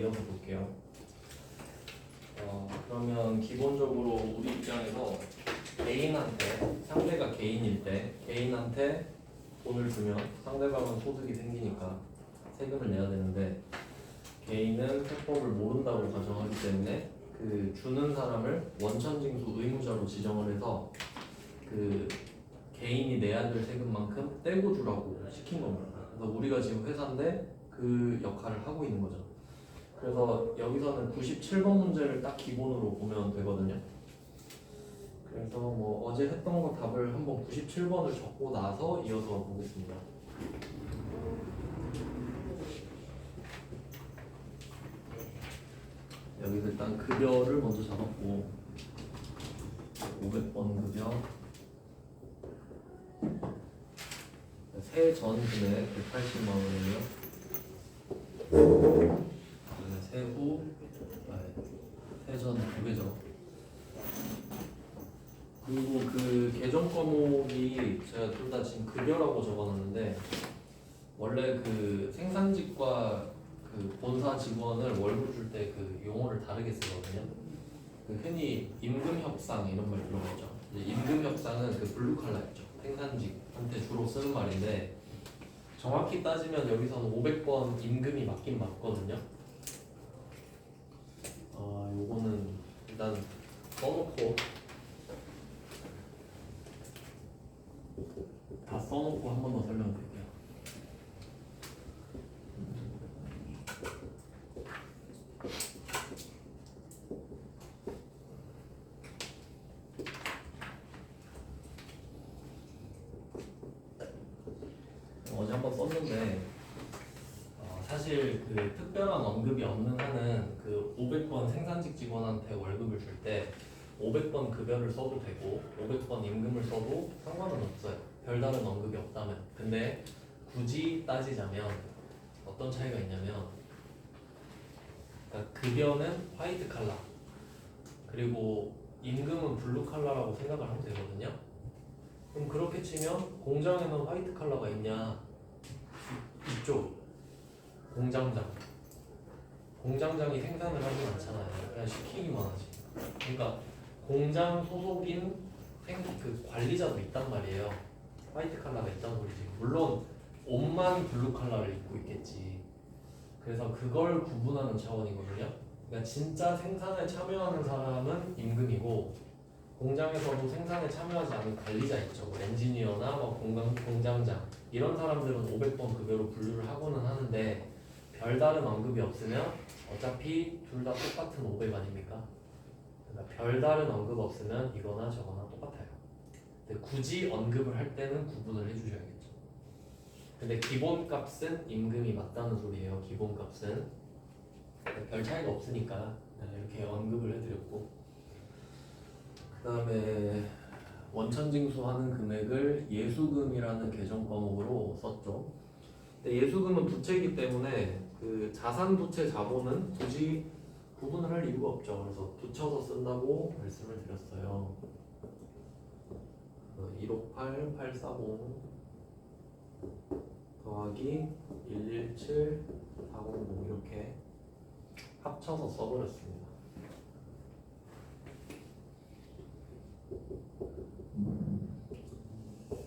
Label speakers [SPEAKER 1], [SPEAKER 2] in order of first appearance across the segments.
[SPEAKER 1] 이어서 볼게요. 그러면 기본적으로 우리 입장에서 개인한테, 상대가 개인일 때 개인한테 돈을 주면 상대방은 소득이 생기니까 세금을 내야 되는데, 개인은 세법을 모른다고 가정하기 때문에 그 주는 사람을 원천징수 의무자로 지정을 해서 그 개인이 내야 될 세금만큼 떼고 주라고 시킨 겁니다. 그래서 우리가 지금 회사인데 그 역할을 하고 있는 거죠. 그래서 여기서는 97번 문제를 딱 기본으로 보면 되거든요. 그래서 뭐 어제 했던 거 답을 한번 97번을 적고 나서 이어서 보겠습니다. 여기서 일단 급여를 먼저 잡았고, 500번 급여, 세전 금액 180만 원이고요. 세후 세전 2배죠. 그리고 그 개정 과목이 제가 둘 다 지금 급여라고 적어놨는데, 원래 그 생산직과 그 본사 직원을 월급 줄 때 그 용어를 다르게 쓰거든요. 그 흔히 임금 협상 이런 말 들어보죠. 임금 협상은 그 블루 칼라였죠. 생산직한테 주로 쓰는 말인데, 정확히 따지면 여기서는 500번 임금이 맞긴 맞거든요. 요거는 일단 써놓고, 다 써놓고 한 번 더 설명드릴게요. 어제 한 번 썼는데, 사실 그 특별한 언급이 없는 한은 그 500번 생산직 직원한테 월급을 줄 때 500번 급여를 써도 되고 500번 임금을 써도 상관은 없어요. 별다른 언급이 없다면. 근데 굳이 따지자면 어떤 차이가 있냐면, 그러니까 급여는 화이트 칼라, 그리고 임금은 블루 칼라라고 생각을 하면 되거든요. 그럼 그렇게 치면 공장에는 화이트 칼라가 있냐? 이쪽 공장장이 생산을 하진 않잖아요. 그냥 시키기만 하지. 그러니까 공장 소속인 그 관리자도 있단 말이에요. 화이트 칼라가 있다는 소리지. 물론 옷만 블루 칼라를 입고 있겠지. 그래서 그걸 구분하는 차원이거든요. 그러니까 진짜 생산에 참여하는 사람은 임금이고, 공장에서도 생산에 참여하지 않는 관리자 있죠. 뭐 엔지니어나 뭐 공장장 이런 사람들은 500번 급여로 분류를 하고는 하는데, 별다른 언급이 없으면 어차피 둘 다 똑같은 500 아닙니까? 그러니까 별다른 언급 없으면 이거나 저거나 똑같아요. 근데 굳이 언급을 할 때는 구분을 해주셔야겠죠. 근데 기본값은 임금이 맞다는 소리예요. 기본값은 별 차이가 없으니까 이렇게 언급을 해드렸고, 그 다음에 원천징수하는 금액을 예수금이라는 개정 과목으로 썼죠. 근데 예수금은 부채이기 때문에 그 자산부채 자본은 굳이 구분을 할 이유가 없죠. 그래서 붙여서 쓴다고 말씀을 드렸어요. 158, 840 더하기 117, 400 이렇게 합쳐서 써버렸습니다.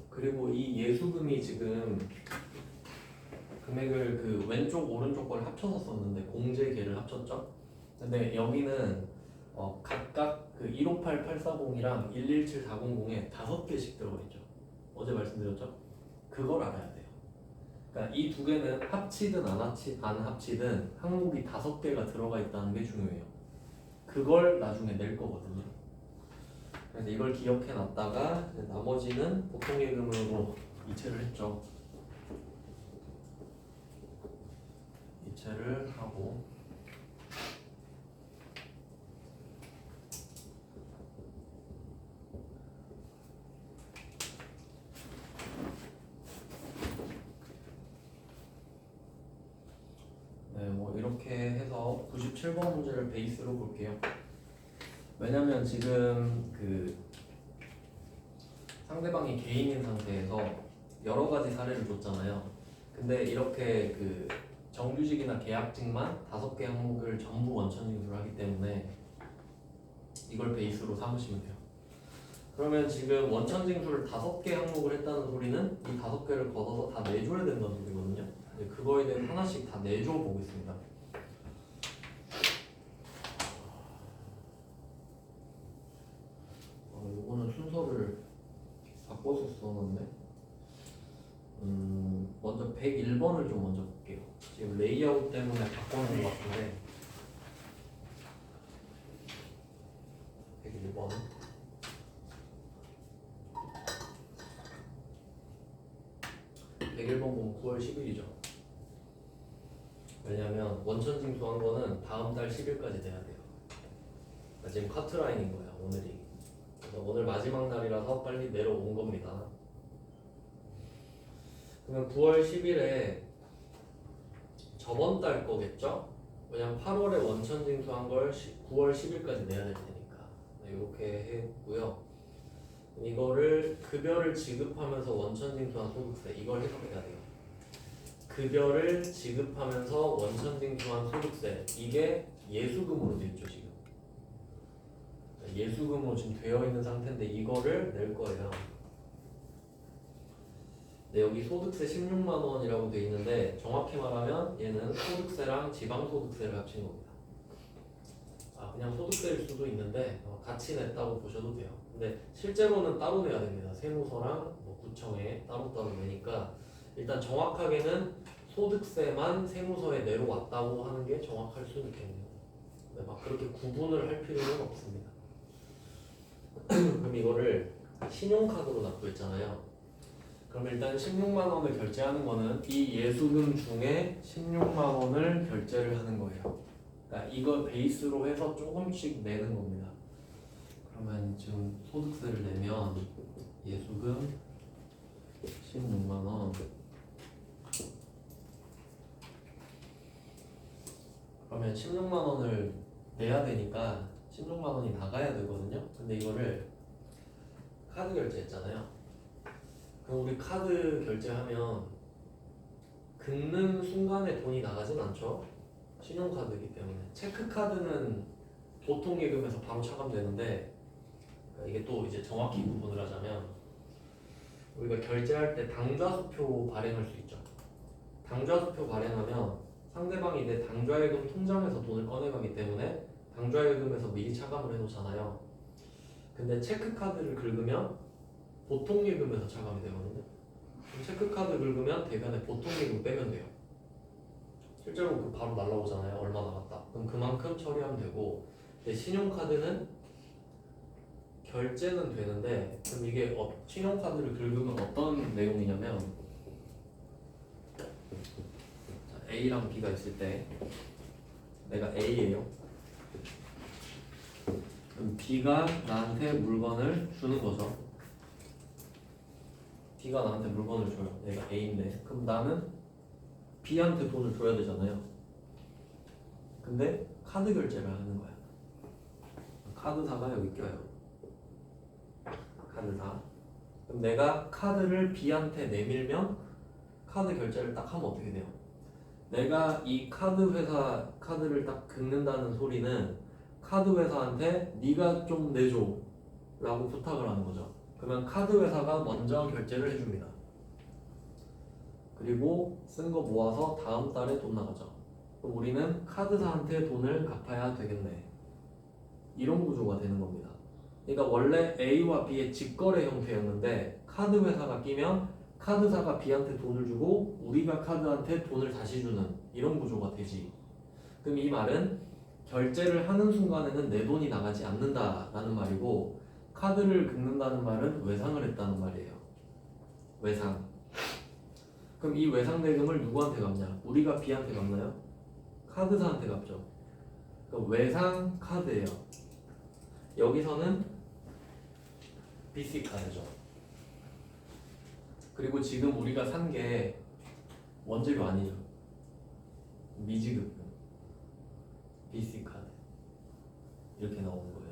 [SPEAKER 1] 그리고 이 예수금이 지금 금액을 그 왼쪽 오른쪽 걸 합쳐서 썼는데 공제계를 합쳤죠. 근데 여기는 각각 그 158, 840이랑 117, 400에 5개씩 들어가 있죠. 어제 말씀드렸죠. 그걸 알아야 돼요. 그러니까 이 두 개는 합치든 안 합치든 항목이 5개가 들어가 있다는 게 중요해요. 그걸 나중에 낼 거거든요. 그래서 이걸 기억해 놨다가 나머지는 보통예금으로 이체를 했죠. 이체를 하고, 뭐 이렇게 해서 97번 문제를 베이스로 볼게요. 왜냐면 지금 그 상대방이 개인인 상태에서 여러 가지 사례를 줬잖아요. 근데 이렇게 그 정규직이나 계약직만 5개 항목을 전부 원천 징수를 하기 때문에 이걸 베이스로 삼으시면 돼요. 그러면 지금 원천 징수를 5개 항목을 했다는 소리는 이 5개를 걷어서 다 내줘야 된다는 소리거든요. 그거에 대해 하나씩 다 내줘 보겠습니다. 요거는 순서를 바꿔서 써놨네. 먼저 101번을 좀 먼저 볼게요. 지금 레이아웃 때문에 바꿔놓은 것 같은데 101번 101번 보면 9월 10일이죠. 왜냐면 원천 징수한 거는 다음 달 10일까지 돼야 돼요. 그러니까 지금 커트라인인 거예요, 오늘이. 그래서 오늘 마지막 날이라서 빨리 내려온 겁니다. 그러면 9월 10일에 저번 달 거겠죠? 왜냐면 8월에 원천 징수한 걸 9월 10일까지 내야 될 테니까. 네, 이렇게 했고요. 이거를 급여를 지급하면서 원천 징수한 소득세, 이걸 해석해야 돼요. 급여를 지급하면서 원천 징수한 소득세, 이게 예수금으로 되어 있죠, 지금. 예수금으로 지금 되어 있는 상태인데 이거를 낼 거예요. 네, 여기 소득세 16만 원이라고 되어 있는데 정확히 말하면 얘는 소득세랑 지방소득세를 합친 겁니다. 그냥 소득세일 수도 있는데 같이 냈다고 보셔도 돼요. 근데 실제로는 따로 내야 됩니다. 세무서랑 구청에 따로따로 내니까 일단 정확하게는 소득세만 세무서에 내려왔다고 하는 게 정확할 수는 있겠네요. 네, 막 그렇게 구분을 할 필요는 없습니다. 그럼 이거를 신용카드로 납부했잖아요. 그럼 일단 16만 원을 결제하는 거는 이 예수금 중에 16만 원을 결제를 하는 거예요. 그러니까 이거 베이스로 해서 조금씩 내는 겁니다. 그러면 지금 소득세를 내면 예수금 16만 원. 그러면 16만 원을 내야 되니까 16만 원이 나가야 되거든요. 근데 이거를 카드 결제했잖아요. 그럼 우리 카드 결제하면 긁는 순간에 돈이 나가진 않죠. 신용카드이기 때문에. 체크카드는 보통 예금에서 바로 차감되는데 이게 또 이제 정확히 구분을 하자면 우리가 결제할 때 당좌수표 발행할 수 있죠. 당좌수표 발행하면 상대방이 내 당좌예금 통장에서 돈을 꺼내가기 때문에 당좌예금에서 미리 차감을 해놓잖아요. 근데 체크카드를 긁으면 보통예금에서 차감이 되거든요. 그럼 체크카드 긁으면 대변에 보통예금 빼면 돼요. 실제로 그 바로 날라오잖아요. 얼마 나갔다. 그럼 그만큼 처리하면 되고, 근데 신용카드는 결제는 되는데, 그럼 이게 신용카드를 긁으면 어떤 내용이냐면 A랑 B가 있을 때 내가 A예요. 그럼 B가 나한테 물건을 주는 거죠. B가 나한테 물건을 줘요. 내가 A인데 그럼 나는 B한테 돈을 줘야 되잖아요. 근데 카드 결제를 하는 거야. 카드사가 여기 껴요. 카드사. 그럼 내가 카드를 B한테 내밀면 카드 결제를 딱 하면 어떻게 돼요? 내가 이 카드 회사 카드를 딱 긁는다는 소리는 카드 회사한테 네가 좀 내줘 라고 부탁을 하는 거죠. 그러면 카드 회사가 먼저 결제를 해줍니다. 그리고 쓴 거 모아서 다음 달에 돈 나가죠. 그럼 우리는 카드사한테 돈을 갚아야 되겠네. 이런 구조가 되는 겁니다. 그러니까 원래 A와 B의 직거래 형태였는데 카드 회사가 끼면 카드사가 B한테 돈을 주고 우리가 카드한테 돈을 다시 주는 이런 구조가 되지. 그럼 이 말은 결제를 하는 순간에는 내 돈이 나가지 않는다라는 말이고, 카드를 긁는다는 말은 외상을 했다는 말이에요. 외상. 그럼 이 외상 대금을 누구한테 갚냐? 우리가 B한테 갚나요? 카드사한테 갚죠. 그럼 외상 카드예요. 여기서는 BC 카드죠. 그리고 지금 우리가 산 게 원재료 아니죠. 미지급 BC 카드 이렇게 나오는 거예요.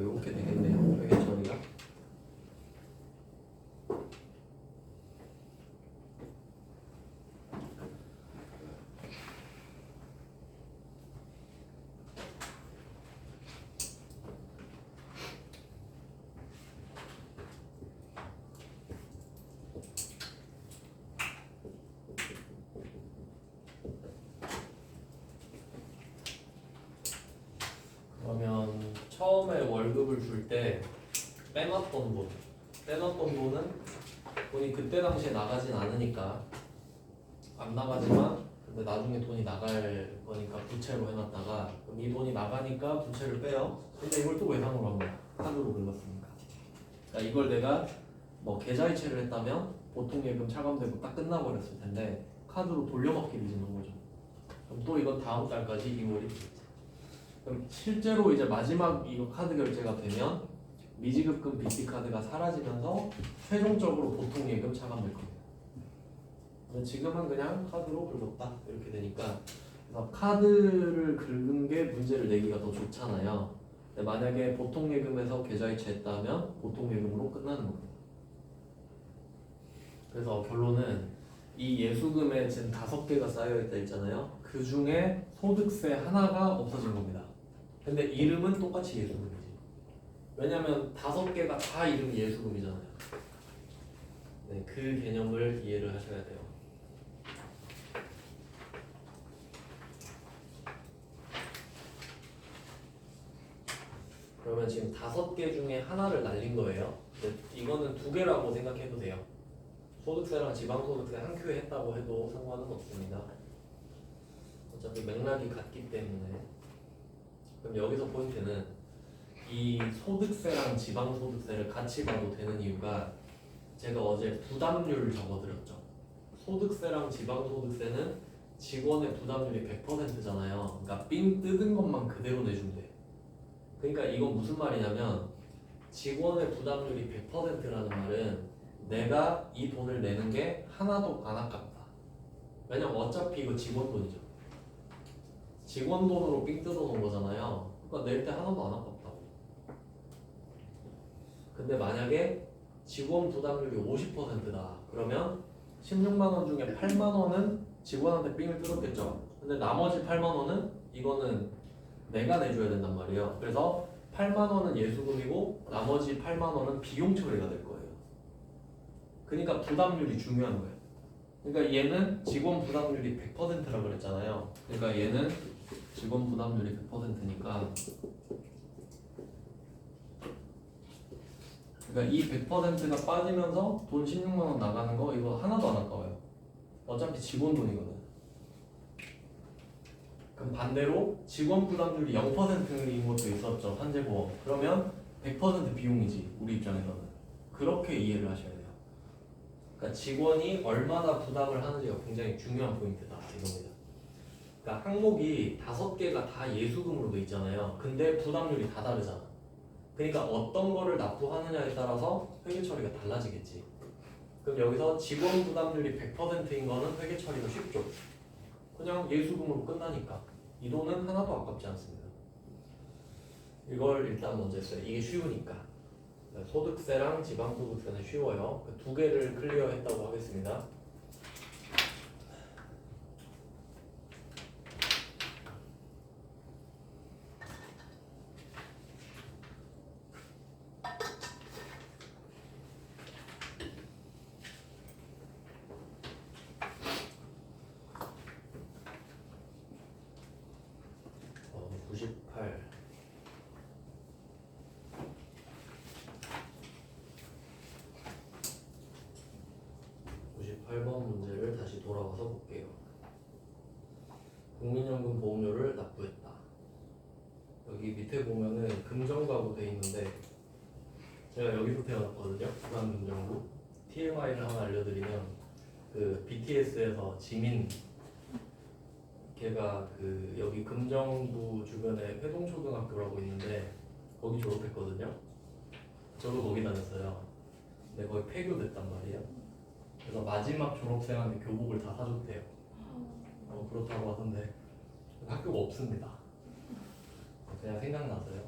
[SPEAKER 1] 이렇게 되겠네요. 회계 처리가. 그러면 처음에 월급을 줄 때 빼놨던 돈은 돈이 그때 당시에 나가진 않으니까 안 나가지만 근데 나중에 돈이 나갈 거니까 부채로 해놨다가 그럼 이 돈이 나가니까 부채를 빼요. 근데 이걸 또 외상으로 한 거야. 카드로 긁었으니까. 그러니까 이걸 내가 뭐 계좌이체를 했다면 보통 예금 차감되고 딱 끝나버렸을 텐데 카드로 돌려받기를 짓는 거죠. 그럼 또 이건 다음 달까지 2월이 되겠지. 그럼 실제로 이제 마지막 이거 카드 결제가 되면 미지급금 BT 카드가 사라지면서 최종적으로 보통 예금 차감될 겁니다. 근데 지금은 그냥 카드로 긁었다 이렇게 되니까 그래서 카드를 긁은 게 문제를 내기가 더 좋잖아요. 근데 만약에 보통 예금에서 계좌이체했다면 보통 예금으로 끝나는 겁니다. 그래서 결론은 이 예수금에 지금 5개가 쌓여있다 했잖아요. 그 중에 소득세 하나가 없어진 겁니다. 근데 이름은 똑같이 예수금이지. 왜냐면 5개가 다 이름이 예수금이잖아요. 네, 그 개념을 이해를 하셔야 돼요. 그러면 지금 5개 중에 하나를 날린 거예요. 근데 이거는 2개라고 생각해도 돼요. 소득세랑 지방소득세 한 큐에 했다고 해도 상관은 없습니다. 어차피 맥락이 같기 때문에. 그럼 여기서 포인트는 이 소득세랑 지방소득세를 같이 봐도 되는 이유가 제가 어제 부담률 적어드렸죠. 소득세랑 지방소득세는 직원의 부담률이 100%잖아요. 그러니까 삥 뜯은 것만 그대로 내주면 돼. 그러니까 이건 무슨 말이냐면 직원의 부담률이 100%라는 말은 내가 이 돈을 내는 게 하나도 안 아깝다. 왜냐면 어차피 이거 직원 돈이죠. 직원 돈으로 삥 뜯어 놓은 거잖아요. 그러니까 낼 때 하나도 안 아깝다고. 근데 만약에 직원 부담률이 50%다. 그러면 16만 원 중에 8만 원은 직원한테 삥을 뜯었겠죠. 근데 나머지 8만 원은 이거는 내가 내줘야 된단 말이에요. 그래서 8만 원은 예수금이고 나머지 8만 원은 비용 처리가 될 거예요. 그러니까 부담률이 중요한 거예요. 그러니까 얘는 직원 부담률이 100%라고 그랬잖아요. 그러니까 얘는 직원 부담률이 100%니까 그러니까 이 100%가 빠지면서 돈 16만 원 나가는 거 이거 하나도 안 아까워요. 어차피 직원 돈이거든. 그럼 반대로 직원 부담률이 0%인 것도 있었죠. 산재보험. 그러면 100% 비용이지 우리 입장에서는. 그렇게 이해를 하셔야 돼요. 그러니까 직원이 얼마나 부담을 하는지가 굉장히 중요한 포인트다 이겁니다. 그러니까 항목이 5개가 다 예수금으로 돼 있잖아요. 근데 부담률이 다 다르잖아. 그러니까 어떤 거를 납부하느냐에 따라서 회계 처리가 달라지겠지. 그럼 여기서 직원 부담률이 100%인 거는 회계 처리가 쉽죠. 그냥 예수금으로 끝나니까 이 돈은 하나도 아깝지 않습니다. 이걸 일단 먼저 했어요. 이게 쉬우니까. 소득세랑 지방소득세는 쉬워요. 그 2개를 클리어했다고 하겠습니다. 문제를 다시 돌아와서 볼게요. 국민연금 보험료를 납부했다. 여기 밑에 보면은 금정구하고 돼 있는데 제가 여기서 태어났거든요. 부산금정구. TMI를 하나 알려드리면 그 BTS에서 지민 걔가 그 여기 금정구 주변에 회동초등학교라고 있는데 거기 졸업했거든요. 저도 거기 다녔어요. 근데 거기 폐교됐단 말이에요. 그래서 마지막 졸업생한테 교복을 다 사줬대요. 그렇다고 하던데 학교가 없습니다. 그냥 생각나서요.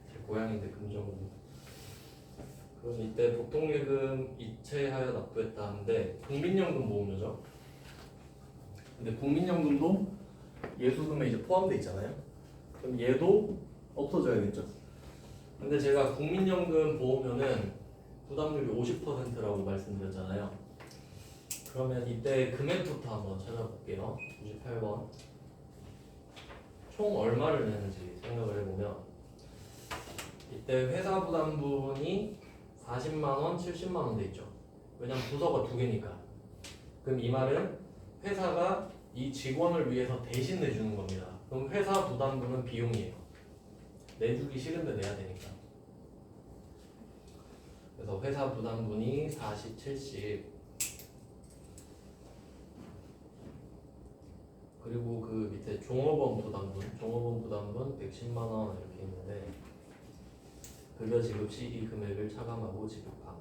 [SPEAKER 1] 제 고양인데 금전금. 그럼 이때 보통예금 이체하여 납부했다 하는데 국민연금 보험료죠. 근데 국민연금도 예수금에 이제 포함되어 있잖아요. 그럼 얘도 없어져야겠죠. 근데 제가 국민연금 보험료는 부담률이 50%라고 말씀드렸잖아요. 그러면 이때 금액부터 한번 찾아볼게요. 98번. 총 얼마를 내는지 생각을 해보면 이때 회사 부담분이 40만원, 70만원 돼 있죠. 왜냐면 부서가 두 개니까. 그럼 이 말은 회사가 이 직원을 위해서 대신 내주는 겁니다. 그럼 회사 부담분은 비용이에요. 내주기 싫은데 내야 되니까. 그래서 회사 부담분이 40, 70. 그리고 그 밑에 종업원 부담분 110만원 이렇게 있는데 급여 지급 시 이 금액을 차감하고 지급함.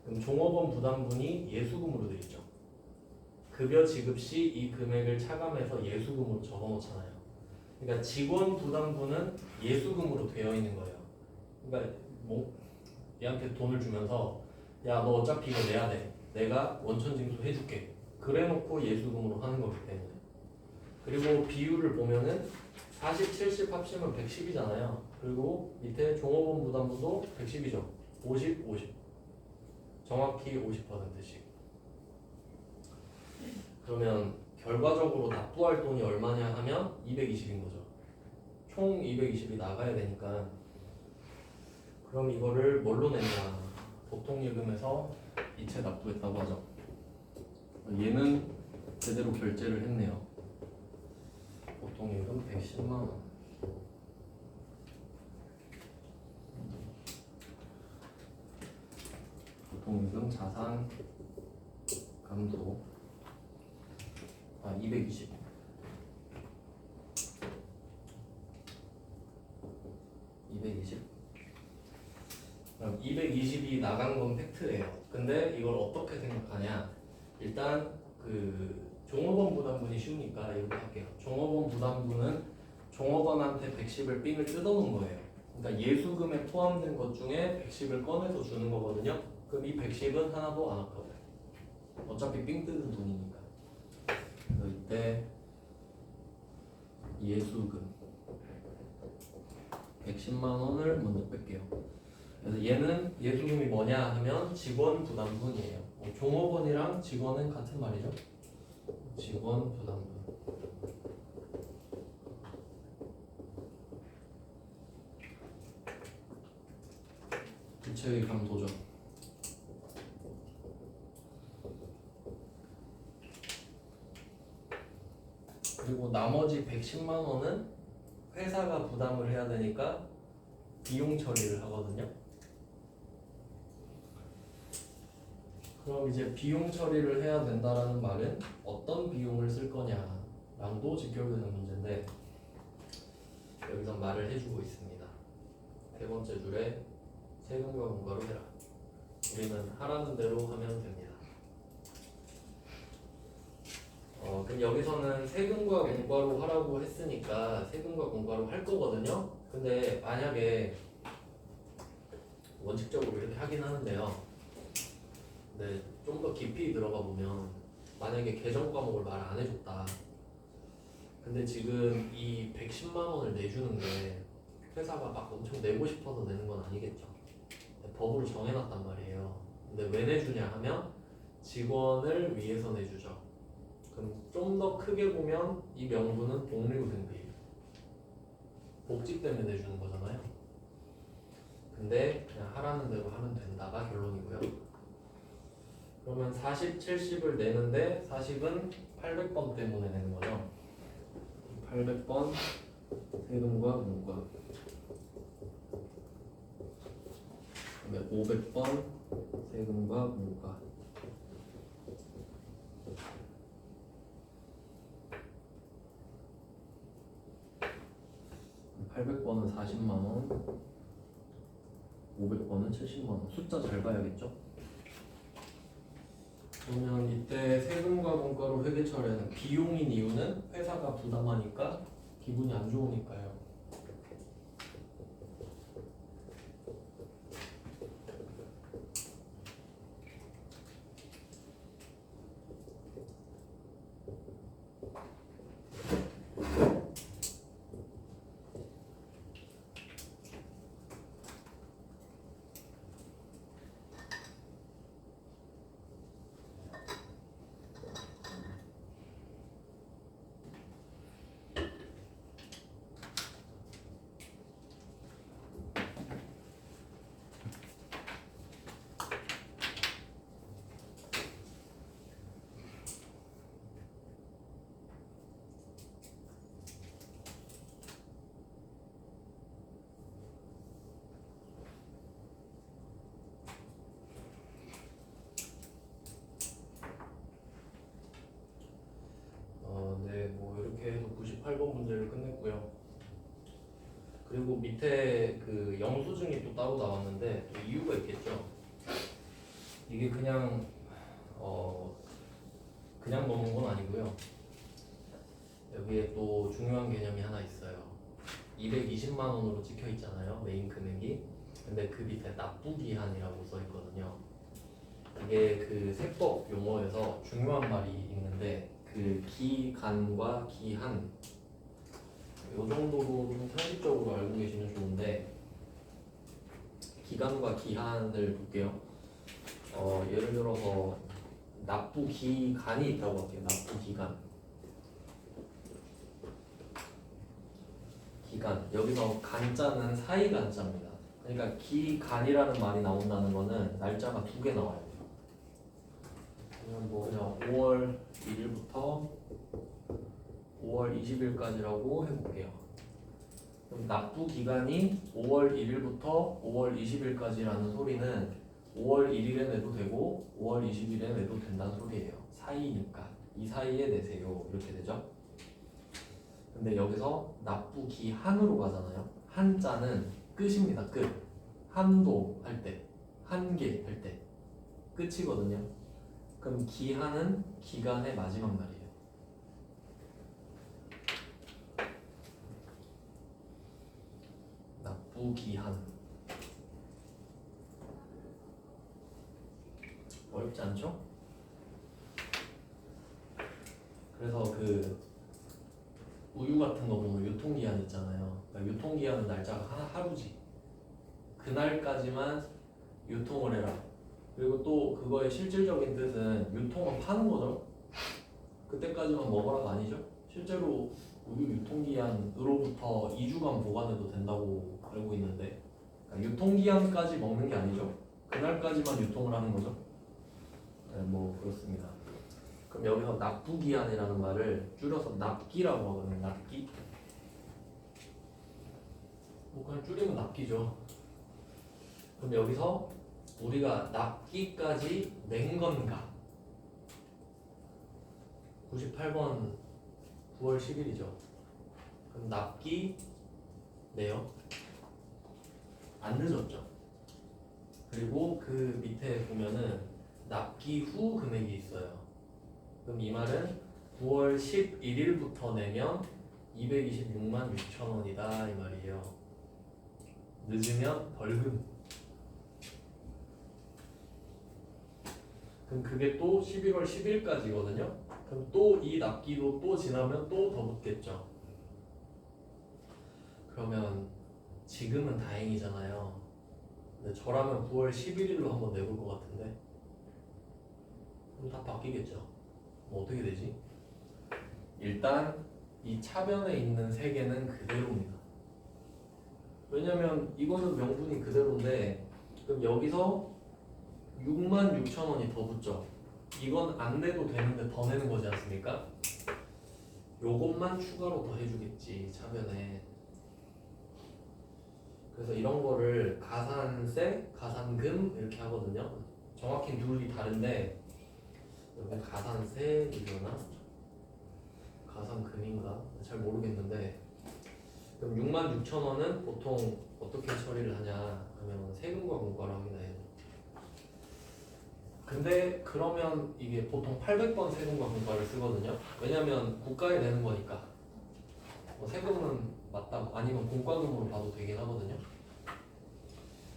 [SPEAKER 1] 그럼 종업원 부담분이 예수금으로 되어 있죠. 급여 지급 시 이 금액을 차감해서 예수금으로 적어놓잖아요. 그러니까 직원 부담분은 예수금으로 되어 있는 거예요. 그러니까 뭐 얘한테 돈을 주면서 야 너 어차피 이거 내야 돼. 내가 원천징수 해줄게. 그래놓고 예수금으로 하는 거기 때문에. 그리고 비율을 보면은 40, 70 합치면 110이잖아요. 그리고 밑에 종업원 부담분도 110이죠. 50, 50. 정확히 50%씩. 그러면 결과적으로 납부할 돈이 얼마냐 하면 220인 거죠. 총 220이 나가야 되니까. 그럼 이거를 뭘로 내냐? 보통예금에서 이체 납부했다고 하죠. 얘는 제대로 결제를 했네요. 보통예금 110만원. 보통예금 자산 감소 220. 그럼 220이 나간 건 팩트예요. 근데 이걸 어떻게 생각하냐? 일단 그 종업원 부담분이 쉬우니까 이렇게 할게요. 종업원 부담분은 종업원한테 110을 삥을 뜯어놓은 거예요. 그러니까 예수금에 포함된 것 중에 110을 꺼내서 주는 거거든요. 그럼 이 110은 하나도 안 아까워요. 어차피 삥 뜯은 돈이니까. 그래서 이때 예수금 110만 원을 먼저 뺄게요. 그래서 얘는 예수금이 뭐냐 하면 직원 부담분이에요. 종업원이랑 직원은 같은 말이죠. 직원 부담분. 주체의 감소죠. 그리고 나머지 110만 원은 회사가 부담을 해야 되니까 비용 처리를 하거든요. 그럼 이제 비용 처리를 해야 된다라는 말은 어떤 비용을 쓸 거냐랑도 직결되는 문제인데 여기서 말을 해주고 있습니다. 세 번째 줄에 세금과 공과로 해라. 우리는 하라는 대로 하면 됩니다. 그럼 여기서는 세금과 공과로 하라고 했으니까 세금과 공과로 할 거거든요. 근데 만약에 원칙적으로 이렇게 하긴 하는데요. 근데 좀 더 깊이 들어가 보면 만약에 계정 과목을 말 안 해줬다. 근데 지금 이 110만 원을 내주는 게 회사가 막 엄청 내고 싶어서 내는 건 아니겠죠. 법으로 정해놨단 말이에요. 근데 왜 내주냐 하면 직원을 위해서 내주죠. 그럼 좀 더 크게 보면 이 명분은 복리후생비예요. 복지 때문에 내주는 거잖아요. 근데 그냥 하라는 대로 하면 된다가 결론이고요. 그러면 40, 70을 내는데 40은 800번 때문에 내는 거죠. 800번 세금과 공과. 그다음에 500번 세금과 공과. 800번은 40만 원, 500번은 70만 원. 숫자 잘 봐야겠죠? 그러면 이때 세금과 공과로 회계 처리하는 비용인 이유는 회사가 부담하니까 기분이 안 좋으니까요. 밑에 그 영수증이 또 따로 나왔는데 또 이유가 있겠죠. 이게 그냥 넣는 건 아니고요. 여기에 또 중요한 개념이 하나 있어요. 220만 원으로 찍혀 있잖아요. 메인 금액이. 근데 그 밑에 납부기한이라고 써 있거든요. 이게 그 세법 용어에서 중요한 말이 있는데 그 기간과 기한 이 정도로 좀 상식적으로 알고 계시면 좋은데 기간과 기한을 볼게요. 예를 들어서 납부 기간이 있다고 할게요. 납부 기간. 기간. 여기서 간자는 사이 간자입니다. 그러니까 기간이라는 말이 나온다는 거는 날짜가 2개 나와야 돼요. 그냥 5월 1일부터 5월 20일까지라고 해볼게요. 그럼 납부 기간이 5월 1일부터 5월 20일까지라는 소리는 5월 1일에 내도 되고 5월 20일에 내도 된다는 소리예요. 사이니까 이 사이에 내세요 이렇게 되죠. 근데 여기서 납부 기한으로 가잖아요. 한자는 끝입니다. 끝. 한도 할 때, 한계 할 때 끝이거든요. 그럼 기한은 기간의 마지막 날이에요. 납부 기한. 어렵지 않죠? 그래서 그 우유 같은 거 보면 유통기한 있잖아요. 그러니까 유통기한은 날짜가 하루지. 그날까지만 유통을 해라. 그리고 또 그거의 실질적인 뜻은 유통은 파는 거죠. 그때까지만 먹어라가 아니죠. 실제로 우유 유통기한으로부터 2주간 보관해도 된다고 알고 있는데 그러니까 유통기한까지 먹는 게 아니죠. 그날까지만 유통을 하는 거죠. 네, 뭐 그렇습니다. 그럼 여기서 납부기한이라는 말을 줄여서 납기라고 하거든요. 납기. 뭐 그냥 줄이면 납기죠. 그럼 여기서 우리가 납기까지 낸 건가? 98번 9월 10일이죠. 그럼 납기 내요. 안 늦었죠. 그리고 그 밑에 보면은 납기 후 금액이 있어요. 그럼 이 말은 9월 11일부터 내면 226만 6천 원이다 이 말이에요. 늦으면 벌금. 그럼 그게 또 11월 10일까지거든요. 그럼 또 이 납기도 또 지나면 또 더 붙겠죠. 그러면 지금은 다행이잖아요. 근데 저라면 9월 11일로 한번 내볼 것 같은데 그럼 다 바뀌겠죠. 뭐 어떻게 되지? 일단 이 차변에 있는 세 개는 그대로입니다. 왜냐면 이거는 명분이 그대로인데 그럼 여기서 66,000원이 더 붙죠. 이건 안 내도 되는데 더 내는 거지 않습니까? 요것만 추가로 더 해주겠지 차변에. 그래서 이런 거를 가산세, 가산금 이렇게 하거든요. 정확히 룰이 다른데 여기 가산세이려나? 가산금인가? 잘 모르겠는데 그럼 66,000원은 보통 어떻게 처리를 하냐 하면 세금과 공과를 확인해요. 근데 그러면 이게 보통 800번 세금과 공과를 쓰거든요. 왜냐면 국가에 내는 거니까 뭐 세금은 맞다 아니면 공과금으로 봐도 되긴 하거든요.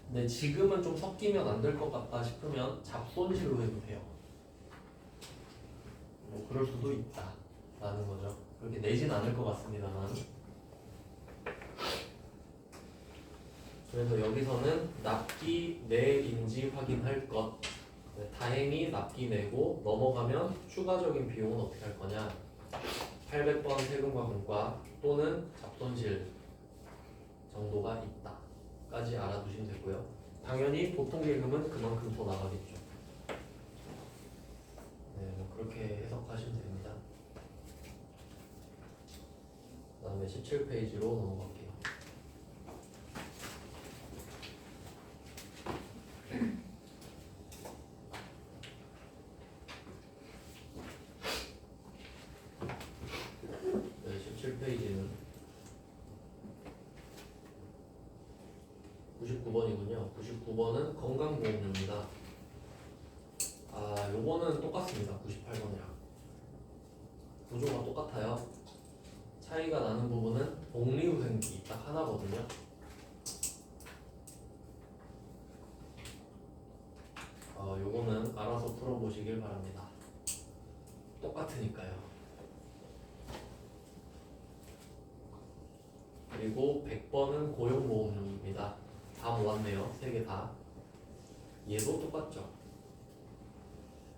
[SPEAKER 1] 근데 지금은 좀 섞이면 안 될 것 같다 싶으면 잡손실로 해도 돼요. 뭐 그럴 수도 있다 라는 거죠. 그렇게 내진 않을 것 같습니다만. 그래서 여기서는 납기 내인지 확인할 것. 다행히 납기 내고 넘어가면 추가적인 비용은 어떻게 할 거냐. 800번 세금과 공과 또는 잡손실 정도가 있다 까지 알아두시면 되고요. 당연히 보통예금은 그만큼 더 나가겠죠. 네, 뭐 그렇게 해석하시면 됩니다. 그 다음에 17페이지로 넘어갈게요. 네, 17페이지는 99번이군요. 99번은 건강보험료입니다. 아, 요거는 똑같습니다. 98번이랑. 구조가 똑같아요. 차이가 나는 부분은 복리후생비 딱 하나거든요. 요거는 알아서 풀어보시길 바랍니다. 똑같으니까요. 그리고 100번은 고용보험료입니다. 다 모았네요. 3개 다. 얘도 똑같죠.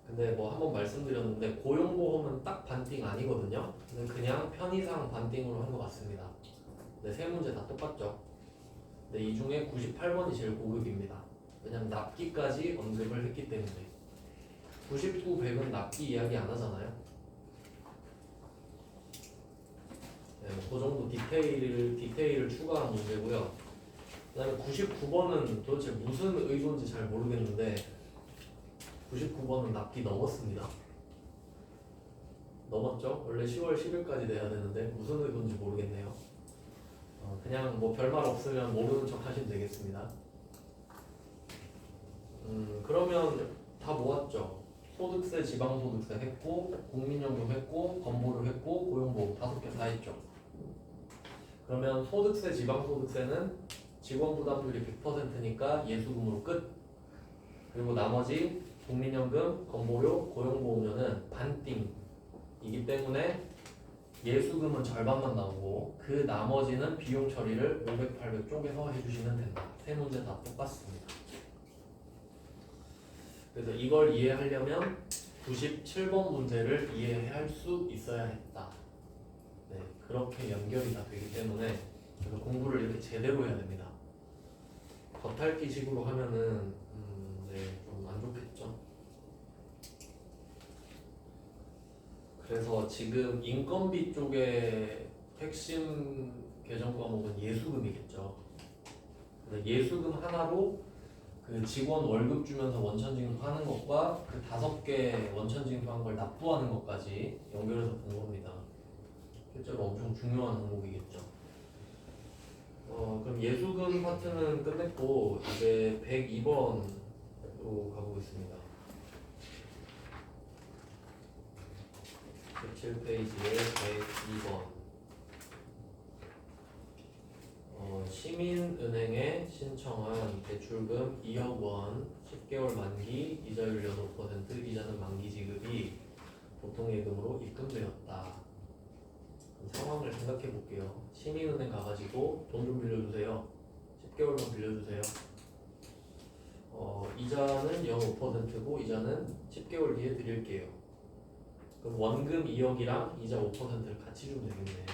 [SPEAKER 1] 근데 뭐 한번 말씀드렸는데 고용보험은 딱 반띵 아니거든요. 근데 그냥 편의상 반띵으로 한 것 같습니다. 근데 세 문제 다 똑같죠. 근데 이 중에 98번이 제일 고급입니다. 왜냐면 납기까지 언급을 했기 때문에. 99, 100은 납기 이야기 안 하잖아요. 네, 그 정도 디테일을 추가한 문제고요. 그 다음에 99번은 도대체 무슨 의도인지 잘 모르겠는데 99번은 납기 넘었습니다. 넘었죠? 원래 10월 10일까지 내야 되는데 무슨 의도인지 모르겠네요. 그냥 뭐 별말 없으면 모르는 척 하시면 되겠습니다. 그러면 다 모았죠? 소득세, 지방소득세 했고 국민연금 했고 건보료 했고 고용보험 5개 다 했죠. 그러면 소득세, 지방소득세는 직원부담률이 100%니까 예수금으로 끝. 그리고 나머지 국민연금, 건보료, 고용보험료는 반띵이기 때문에 예수금은 절반만 나오고 그 나머지는 비용 처리를 500, 800 쪼개서 해주시면 된다. 세 문제 다 똑같습니다. 그래서 이걸 이해하려면 97번 문제를 이해할 수 있어야 했다. 네, 그렇게 연결이 다 되기 때문에 그래서 공부를 이렇게 제대로 해야 됩니다. 겉핥기 식으로 하면은 네, 좀 안 좋겠죠. 그래서 지금 인건비 쪽에 핵심 개정 과목은 예수금이겠죠. 예수금 하나로 그 직원 월급 주면서 원천징수하는 것과 그 5개 원천징수한 걸 납부하는 것까지 연결해서 본 겁니다. 실제로 엄청 중요한 항목이겠죠. 그럼 예수금 파트는 끝냈고 이제 102번으로 가보겠습니다. 107페이지에 102번. 시민은행에 신청한 대출금 2억 원, 10개월 만기, 이자율 8%, 이자는 만기 지급이 보통예금으로 입금되었다. 상황을 생각해 볼게요. 시민은행 가가지고 돈 좀 빌려주세요. 10개월만 빌려주세요. 이자는 0.5%고 이자는 10개월 뒤에 드릴게요. 그럼 원금 2억이랑 이자 5%를 같이 주면 되겠네.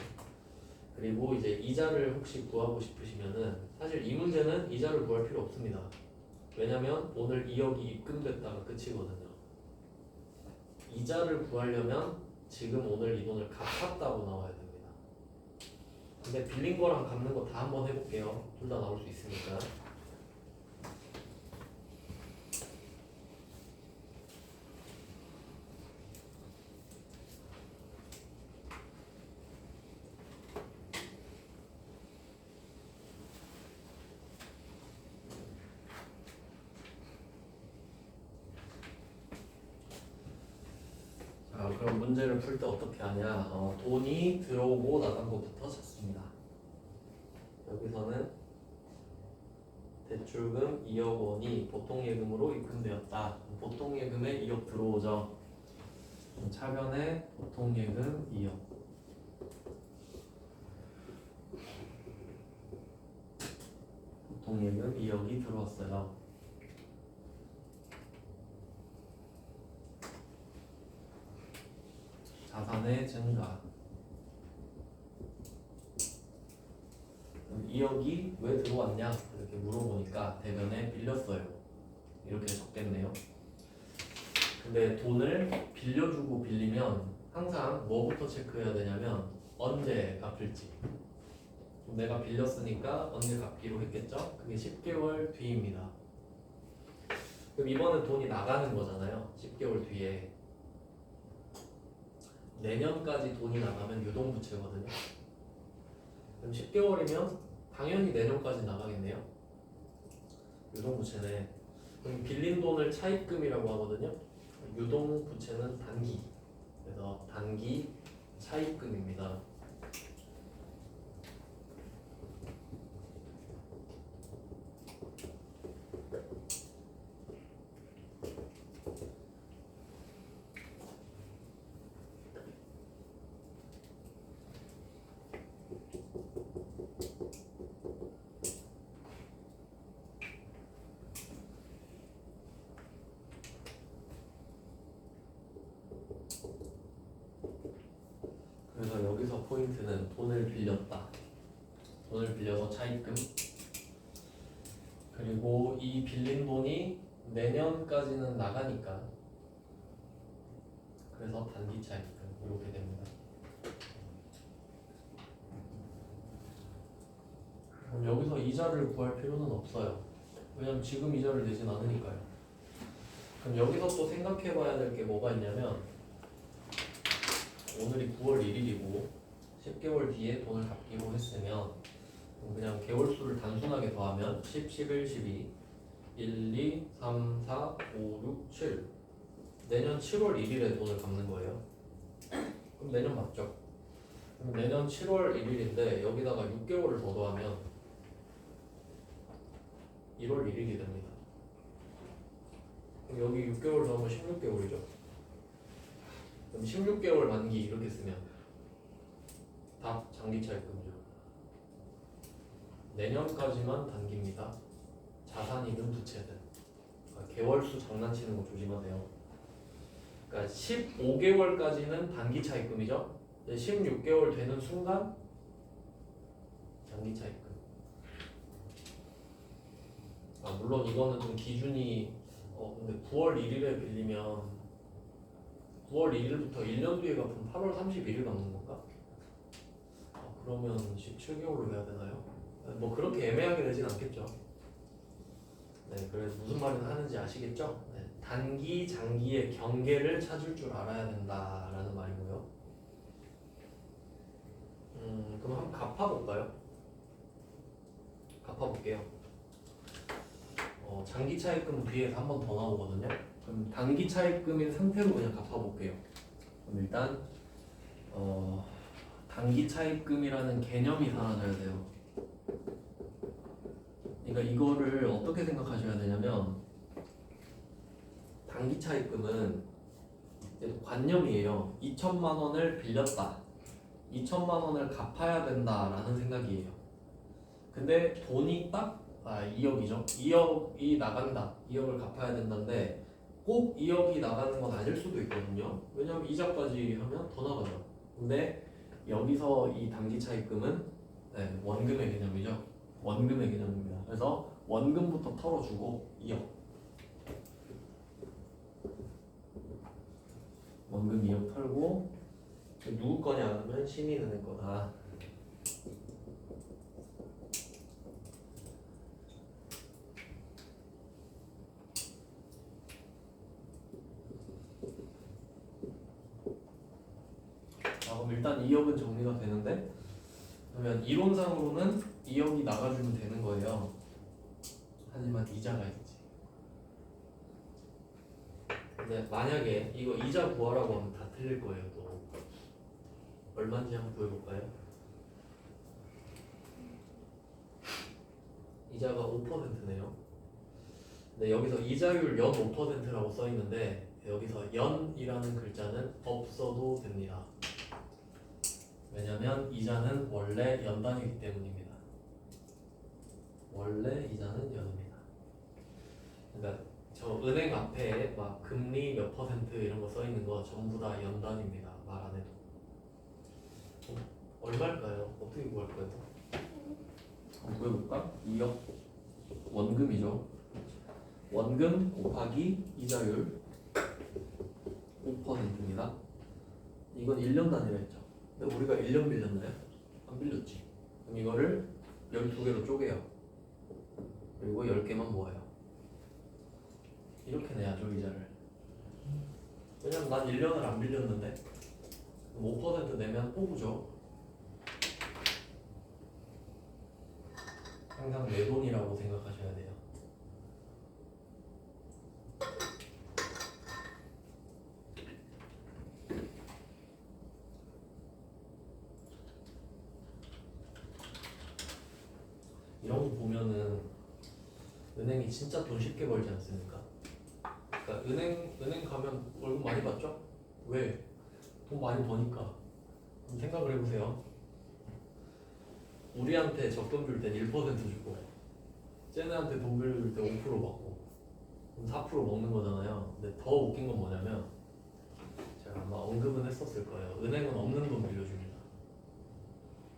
[SPEAKER 1] 그리고 이제 이자를 혹시 구하고 싶으시면은 사실 이 문제는 이자를 구할 필요 없습니다. 왜냐면 오늘 2억이 입금됐다가 끝이거든요. 이자를 구하려면 지금 오늘 이 돈을 갚았다고 나와야 됩니다. 근데 빌린 거랑 갚는 거 다 한번 해볼게요. 둘 다 나올 수 있으니까. 그럼 문제를 풀 때 어떻게 하냐? 돈이 들어오고 나간 것부터 찾습니다. 여기서는 대출금 2억 원이 보통예금으로 입금되었다. 보통예금에 2억 들어오죠. 차변에 보통예금 2억. 보통예금 2억이 들어왔어요. 자산의 증가. 2억이 왜 들어왔냐 이렇게 물어보니까 대변에 빌렸어요. 이렇게 적겠네요. 근데 돈을 빌려주고 빌리면 항상 뭐부터 체크해야 되냐면 언제 갚을지. 내가 빌렸으니까 언제 갚기로 했겠죠? 그게 10개월 뒤입니다. 그럼 이번엔 돈이 나가는 거잖아요. 10개월 뒤에. 내년까지 돈이 나가면 유동부채거든요. 그럼 10개월이면 당연히 내년까지 나가겠네요. 유동부채네. 그럼 빌린 돈을 차입금이라고 하거든요. 유동부채는 단기. 그래서 단기 차입금입니다. 그래서 여기서 포인트는 돈을 빌렸다. 돈을 빌려서 차입금. 그리고 이 빌린 돈이 내년까지는 나가니까 그래서 단기 차입금 이렇게 됩니다. 그럼 여기서 이자를 구할 필요는 없어요. 왜냐면 지금 이자를 내진 않으니까요. 그럼 여기서 또 생각해 봐야 될 게 뭐가 있냐면 오늘이 9월 1일이고 10개월 뒤에 돈을 갚기로 했으면 그냥 개월수를 단순하게 더하면 10, 11, 12, 1, 2, 3, 4, 5, 6, 7 내년 7월 1일에 돈을 갚는 거예요. 그럼 내년 맞죠? 그럼 내년 7월 1일인데 여기다가 6개월을 더 더하면 1월 1일이 됩니다. 그럼 여기 6개월 더하면 16개월이죠. 그럼 16개월 만기 이렇게 쓰면 답 장기차입금이죠. 내년까지만 단기입니다. 자산이든 부채든. 그러니까 개월수 장난치는 거 조심하세요. 그러니까 15개월까지는 단기 차입금이죠. 16개월 되는 순간 장기 차입금. 물론 이거는 좀 기준이 근데 9월 1일에 빌리면 9월 1일부터 1년 뒤에 갚으면 8월 31일 갚는 건가? 그러면 17개월로 해야 되나요? 뭐 그렇게 애매하게 되진 않겠죠. 네, 그래서 무슨 말을 하는지 아시겠죠? 네, 단기, 장기의 경계를 찾을 줄 알아야 된다라는 말이고요. 그럼 한번 갚아볼까요? 갚아볼게요. 장기 차입금 뒤에서 한 번 더 나오거든요. 그럼 단기 차입금인 상태로 그냥 갚아볼게요. 그럼 일단 단기 차입금이라는 개념이 사라져야 돼요. 그러니까 이거를 어떻게 생각하셔야 되냐면 단기 차입금은 관념이에요. 2천만 원을 빌렸다. 2천만 원을 갚아야 된다라는 생각이에요. 근데 돈이 딱 2억이죠. 2억이 나간다. 2억을 갚아야 된다는데 꼭 2억이 나가는 건 아닐 수도 있거든요. 왜냐면 이자까지 하면 더 나가죠. 근데 여기서 이 단기 차입금은 원금의 개념이죠. 원금의 개념입니다. 그래서 원금부터 털어주고 2억. 원금 2억 털고 누구 거냐 하면 시민은행 거다. 그럼 일단 2억은 정리가 되는데 그러면 이론상으로는 2억이 나가주면 되는 거예요. 하지만 이자가 있지. 근데 만약에 이거 이자 구하라고 하면 다 틀릴 거예요. 또 얼마인지 한번 구해볼까요? 이자가 5%네요. 근데 여기서 이자율 연 5%라고 써 있는데 여기서 연이라는 글자는 없어도 됩니다. 왜냐면 이자는 원래 연단이기 때문입니다. 원래 이자는 연입니다. 그러니까 저 은행 앞에 막 금리 몇 퍼센트 이런 거 써 있는 거 전부 다 연단입니다. 말 안 해도. 얼마일까요? 어떻게 구할 거예요? 한번 구해볼까? 2억 원금이죠. 원금 곱하기 이자율 5%입니다. 이건 1년 단위로 했죠. 근데 우리가 1년 빌렸나요? 안 빌렸지. 그럼 이거를 12개로 쪼개요. 그리고 10개만 모아요. 이렇게 내야죠, 이자를. 왜냐면 난 1년을 안 빌렸는데 5% 내면 뽑으죠. 항상 내 돈이라고 생각하셔야 돼요. 은행이 진짜 돈 쉽게 벌지 않습니까? 그러니까 은행 가면 월급 많이 받죠? 왜? 돈 많이 버니까. 생각을 해보세요. 우리한테 적금 줄 땐 1% 주고 쟤네한테 돈 빌려줄 때 5% 받고 그럼 4% 먹는 거잖아요. 근데 더 웃긴 건 뭐냐면 제가 아마 언급은 했었을 거예요. 은행은 없는 돈 빌려줍니다.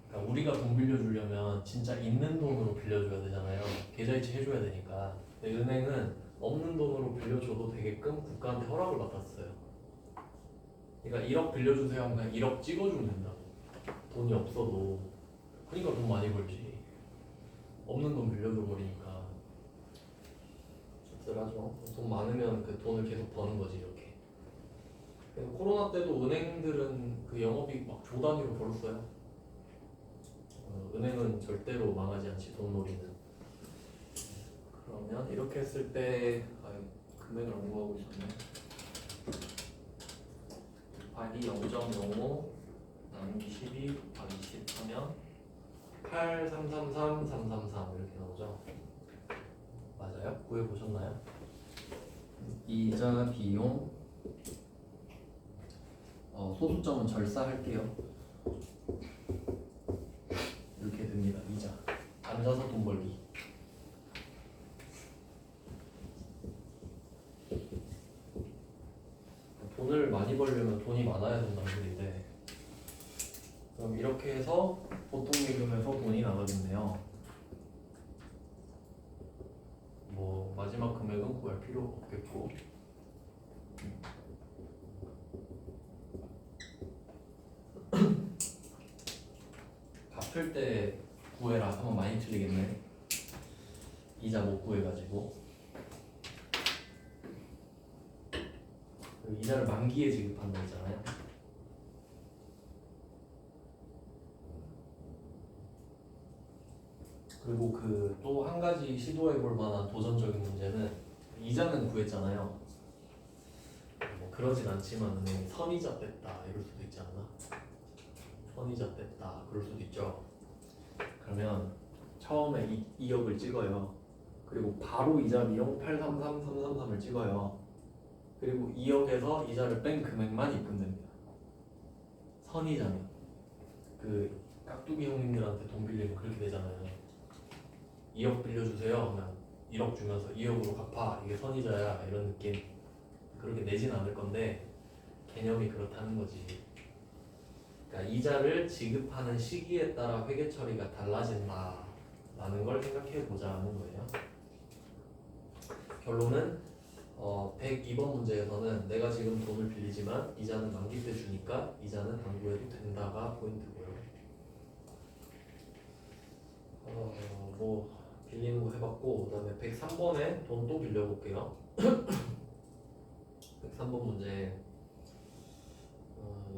[SPEAKER 1] 그러니까 우리가 돈 빌려주려면 진짜 있는 돈으로 빌려줘야 되잖아요. 계좌이체 해줘야 되니까. 근데 은행은 없는 돈으로 빌려줘도 되게끔 국가한테 허락을 받았어요. 그러니까 1억 빌려주세요 하면 그냥 1억 찍어주면 된다고. 돈이 없어도. 그러니까 돈 많이 벌지. 없는 돈 빌려줘 버리니까 씁쓸하죠. 돈 많으면 그 돈을 계속 버는 거지 이렇게. 그래서 코로나 때도 은행들은 그 영업이익 막 조 단위로 벌었어요. 은행은 절대로 망하지 않지 돈놀이는. 그러면 이렇게 했을 때 금액을 안 구하고 있었네. 곱하기 0.05 나누기 12 곱하기 10 하면 8333 333 이렇게 나오죠. 맞아요? 구해보셨나요? 이자 비용 소수점은 절사할게요. 이렇게 됩니다. 이자 앉아서 돈 벌기. 돈을 많이 벌려면 돈이 많아야 된다는 소리인데 그럼 이렇게 해서 보통 예금에서 돈이 나가겠네요. 뭐 마지막 금액은 구할 필요 없겠고 갚을 때 구해라 하면 많이 틀리겠네. 이자 못 구해가지고 이자를 만기에 지급한다 했잖아요. 그리고 그 또 한 가지 시도해볼 만한 도전적인 문제는 이자는 구했잖아요. 뭐 그러진 않지만 은행이 선이자 뺐다 이럴 수도 있지 않나? 선이자 뺐다 그럴 수도 있죠. 그러면 처음에 2억을 찍어요. 그리고 바로 이자 비용 833333을 찍어요. 그리고 2억에서 이자를 뺀 금액만 입금됩니다. 선이자면 그 깍두기 형님들한테 돈 빌리면 그렇게 되잖아요. 2억 빌려주세요 하면 1억 주면서 2억으로 갚아 이게 선이자야 이런 느낌. 그렇게 내진 않을 건데 개념이 그렇다는 거지. 그러니까 이자를 지급하는 시기에 따라 회계 처리가 달라진다라는 걸 생각해 보자는 거예요. 결론은 102번 문제에서는 내가 지금 돈을 빌리지만 이자는 만기 때 주니까 이자는 당구해도 된다가 포인트고요. 뭐 빌리는 거 해봤고 그다음에 103번에 돈 또 빌려볼게요. 103번 문제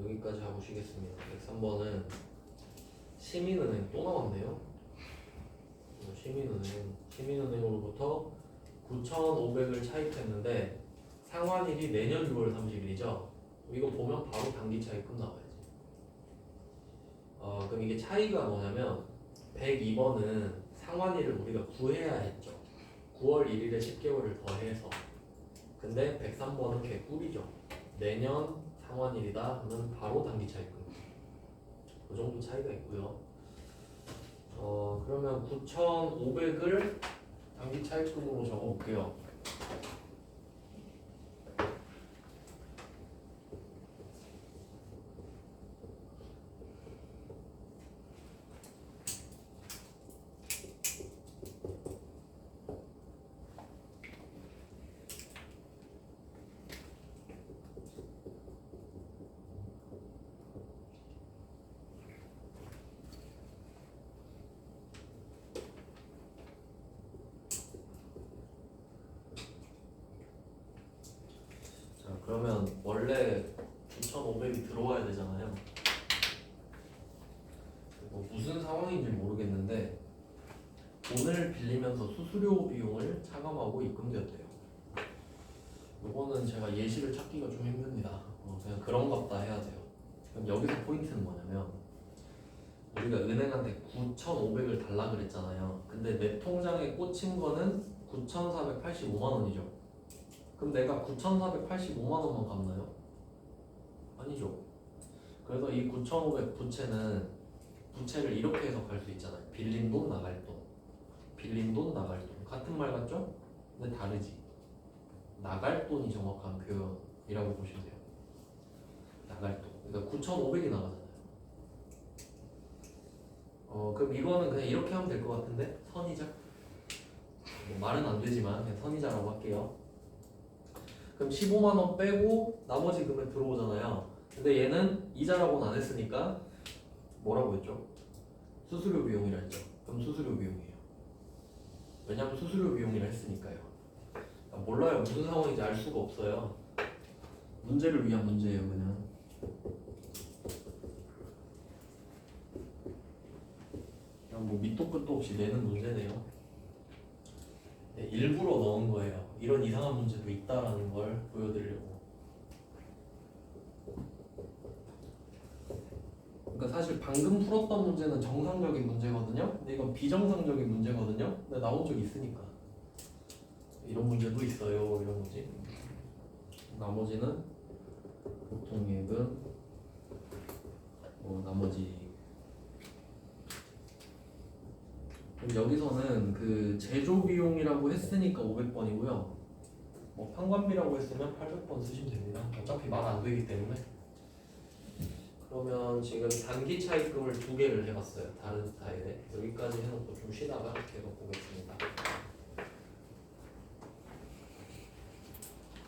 [SPEAKER 1] 여기까지 하고 쉬겠습니다. 103번은 시민은행 또 나왔네요. 시민은행으로부터 9,500을 차입했는데 상환일이 내년 6월 30일이죠. 이거 보면 바로 단기 차입금 나와야지. 그럼 이게 차이가 뭐냐면 102번은 상환일을 우리가 구해야 했죠. 9월 1일에 10개월을 더해서. 근데 103번은 개꿀이죠. 내년 상환일이다 하면 바로 단기 차입금. 그 정도 차이가 있고요. 그러면 9,500을 단기 차입금으로 적어볼게요. 그러면 원래 9,500이 들어와야 되잖아요. 뭐 무슨 상황인지 모르겠는데 돈을 빌리면서 수수료 비용을 차감하고 입금되었대요. 요거는 제가 예시를 찾기가 좀 힘듭니다. 그냥 그런갑다 해야 돼요. 그럼 여기서 포인트는 뭐냐면 우리가 은행한테 9,500을 달라 그랬잖아요. 근데 내 통장에 꽂힌 거는 9,485만 원이죠. 그럼 내가 9,485만 원만 갚나요? 아니죠. 그래서 이 9,500 부채는 부채를 이렇게 해석할 수 있잖아요. 빌린 돈 나갈 돈, 빌린 돈 나갈 돈 같은 말 같죠? 근데 다르지. 나갈 돈이 정확한 표현이라고 보시면 돼요. 나갈 돈. 그러니까 9,500이 나가잖아요. 그럼 이거는 그냥 이렇게 하면 될 것 같은데 선이자. 뭐 말은 안 되지만 그냥 선이자라고 할게요. 그럼 15만 원 빼고 나머지 금액 들어오잖아요. 근데 얘는 이자라고는 안 했으니까 뭐라고 했죠? 수수료 비용이라 했죠. 그럼 수수료 비용이에요. 왜냐면 수수료 비용이라 했으니까요. 몰라요. 무슨 상황인지 알 수가 없어요. 문제를 위한 문제예요, 그냥. 그냥 뭐 밑도 끝도 없이 내는 문제네요. 네, 일부러 넣은 거예요. 이런 이상한 문제도 있다라는 걸 보여드리려고. 그러니까 사실 방금 풀었던 문제는 정상적인 문제거든요. 근데 이건 비정상적인 문제거든요. 근데 나온 적 있으니까. 이런 문제도 있어요. 이런 거지. 나머지는 보통액은 뭐 나머지. 그럼 여기서는 그 제조 비용이라고 했으니까 500번이고요. 뭐 판관비라고 했으면 800번 쓰시면 됩니다. 어차피 말 안 되기 때문에. 그러면 지금 단기 차입금을 두 개를 해봤어요. 다른 스타일에. 여기까지 해놓고 좀 쉬다가 계속 보겠습니다.